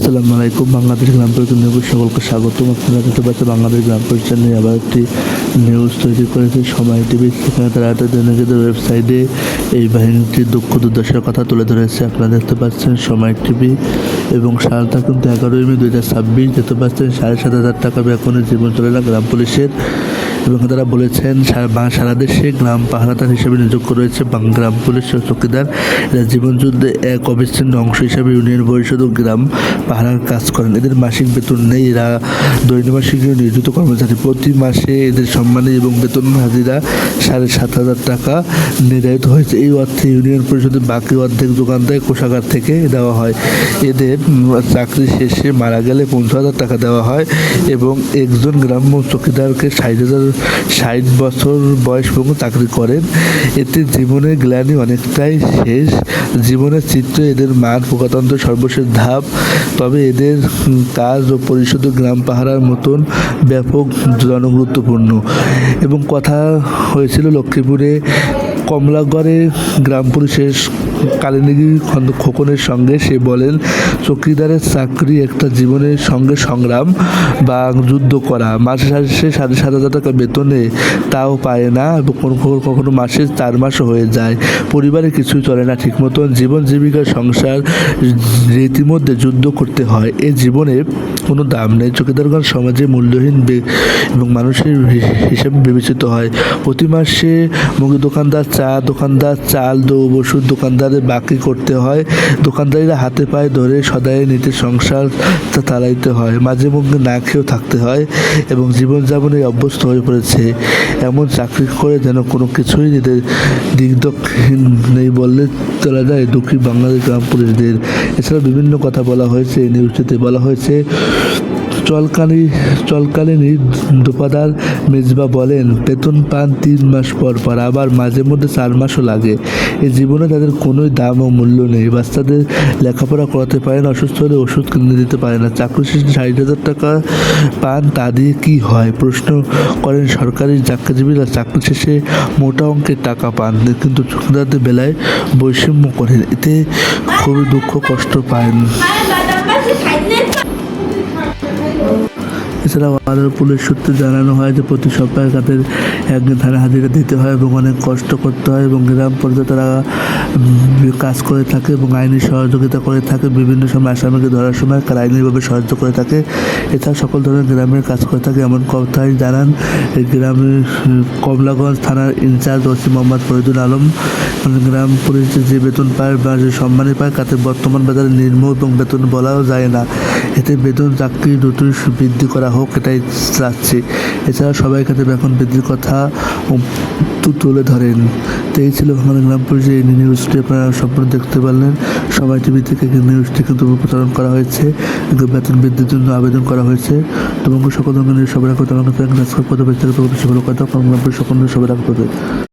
আসসালামু আলাইকুম। বাংলাদেশ গ্রাম পরিষদ নিউজ সকলকে স্বাগতম। আপনারা দেখতে পাচ্ছেন বাংলাদেশ গ্রাম পরিষদ নিয়ে আবার একটি নিউজ তৈরি করেছে সময় টিভি। সেখানে তারা নিজেদের ওয়েবসাইটে এই বাহিনীটির দুঃখ দুর্দশার কথা তুলে ধরেছে। আপনারা দেখতে পাচ্ছেন সময় টিভি এবং সালটা কিন্তু 11ই মে 2026। দেখতে পাচ্ছেন 7,500 টাকা বেতনে জীবন চলে না গ্রাম পুলিশের। এবং তারা বলেছেন সারা দেশে গ্রাম পাহারাদার হিসেবে নিযুক্ত রয়েছে গ্রাম পুলিশ চৌকিদার। এরা জীবনযুদ্ধে এক অবিচ্ছিন্ন অংশ হিসেবে ইউনিয়ন পরিষদ ও গ্রাম পাহারার কাজ করেন। এদের মাসিক বেতন নেই। এরা দৈনিক নিয়োজিত কর্মচারী। প্রতি মাসে এদের সম্মানী এবং বেতন হাজিরা 7,500 টাকা নির্ধারিত হয়েছে। এই অর্থে ইউনিয়ন পরিষদের বাকি অর্ধেক যোগান দেয় কোষাগার থেকে দেওয়া হয়। এদের চাকরি শেষে মারা গেলে 15,000 টাকা দেওয়া হয় এবং একজন গ্রাম্য চৌকিদারকে 60 বছর বয়স পর্যন্ত চাকরি করেন। এতে জীবনের গ্লানি অনেকটাই শেষ। জীবনের চিত্র এদের মান প্রজাতন্ত্র সর্বশেষ ধাপ। তবে এদের কাজ ও পরিষদ গ্রাম পাহারার মতন ব্যাপক জনগুরুত্বপূর্ণ। এবং কথা হয়েছিল লক্ষ্মীপুরে কমলাগড়ে গ্রাম পুলিশের কালিনীগি খোকনের সঙ্গে। সে বলেন, চৌকিদারের চাকরি একটা জীবনের সঙ্গে সংগ্রাম বা যুদ্ধ করা। মাসে 7,500 টাকা বেতনে তাও পায় না এবং কখনো মাসে 4 মাসও হয়ে যায়। পরিবারে কিছুই চলে না ঠিক মতন। জীবন জীবিকার সংসার রীতিমধ্যে যুদ্ধ করতে হয়। এ জীবনে কোনো দাম নেই। চৌকিদারগণ সমাজে মূল্যহীন এবং মানুষের হিসেবে বিবেচিত হয়। প্রতি মাসে মুদি দোকানদার, চা দোকানদার, চাল ওষুধ দোকানদারের বাকি করতে হয়। দোকানদারিরা হাতে পায়ে ধরে সদাই নিতে সংসার চালাইতে হয়। মাঝে মধ্যে না খেয়েও থাকতে হয় এবং জীবনযাপনে অভ্যস্ত হয়ে পড়েছে। এমন চাকরি করে যেন কোনো কিছুই দিকদক্ষিণ নেই বললে চলা যায় দুঃখী বাংলাদেশ গ্রাম পুলিশদের। এছাড়া বিভিন্ন কথা বলা হয়েছে। এই নিউজটিতে বলা হয়েছে, চলকালীন দোপাদার মেজবা বলেন, বেতন পান 3 মাস পর পর, আবার মাঝে মধ্যে 4 মাসও লাগে। এই জীবনে তাদের কোনো দাম ও মূল্য নেই। বাচ্চাদের লেখাপড়া করাতে পারে না, অসুস্থ হলে ওষুধ কিনে দিতে পারে না। চাকরি শেষে 60,000 টাকা পান, তা দিয়ে কী হয়? প্রশ্ন করেন সরকারি চাকরিজীবীরা। চাকরি শেষে মোটা অঙ্কের টাকা পান, কিন্তু চৌকিদারদের বেলায় বৈষম্য করেন। এতে খুবই দুঃখ কষ্ট পান। এছাড়াও আরও পুলিশ সূত্রে জানানো হয় যে প্রতি সপ্তাহে তাদের একদিন থানা হাজিরা দিতে হয় এবং অনেক কষ্ট করতে হয় এবং গ্রাম পর্যায়ে তারা কাজ করে থাকে এবং আইনি সহযোগিতা করে থাকে। বিভিন্ন সময় আসামিকে ধরার সময় তারা আইনিভাবে সাহায্য করে থাকে। এছাড়া সকল ধরনের গ্রামের কাজ করে থাকে এমন কথাই জানান এই গ্রামের কমলাগঞ্জ থানার ইনচার্জ ওসি মোহাম্মদ ফরিদুল আলম। গ্রাম পুলিশ যে বেতন পায় বা যে সম্মানী পায় তাতে বর্তমান বাজারে নিম্ন এবং বেতন বলাও যায় না। এতে বেতন চাকরি দুটোই বৃদ্ধি করা হোক, এটাই চাচ্ছি। এছাড়া সবাই কাছে বেতন বৃদ্ধির কথা তুলে ধরেন। তো এই ছিল আমাদের গ্রাম পুলিশের এই নিউজটি। আপনারা সম্পূর্ণ দেখতে পারলেন। সময় টিভি থেকে নিউজটি কিন্তু প্রচারণ করা হয়েছে। বেতন বৃদ্ধির জন্য আবেদন করা হয়েছে। এবং সকল ধরনের সবাই রাখতে আমাকে সাবস্ক্রাইব করতে বেশি ভালো কথা গ্রাম পুলিশ সকল সবাই রাখতে।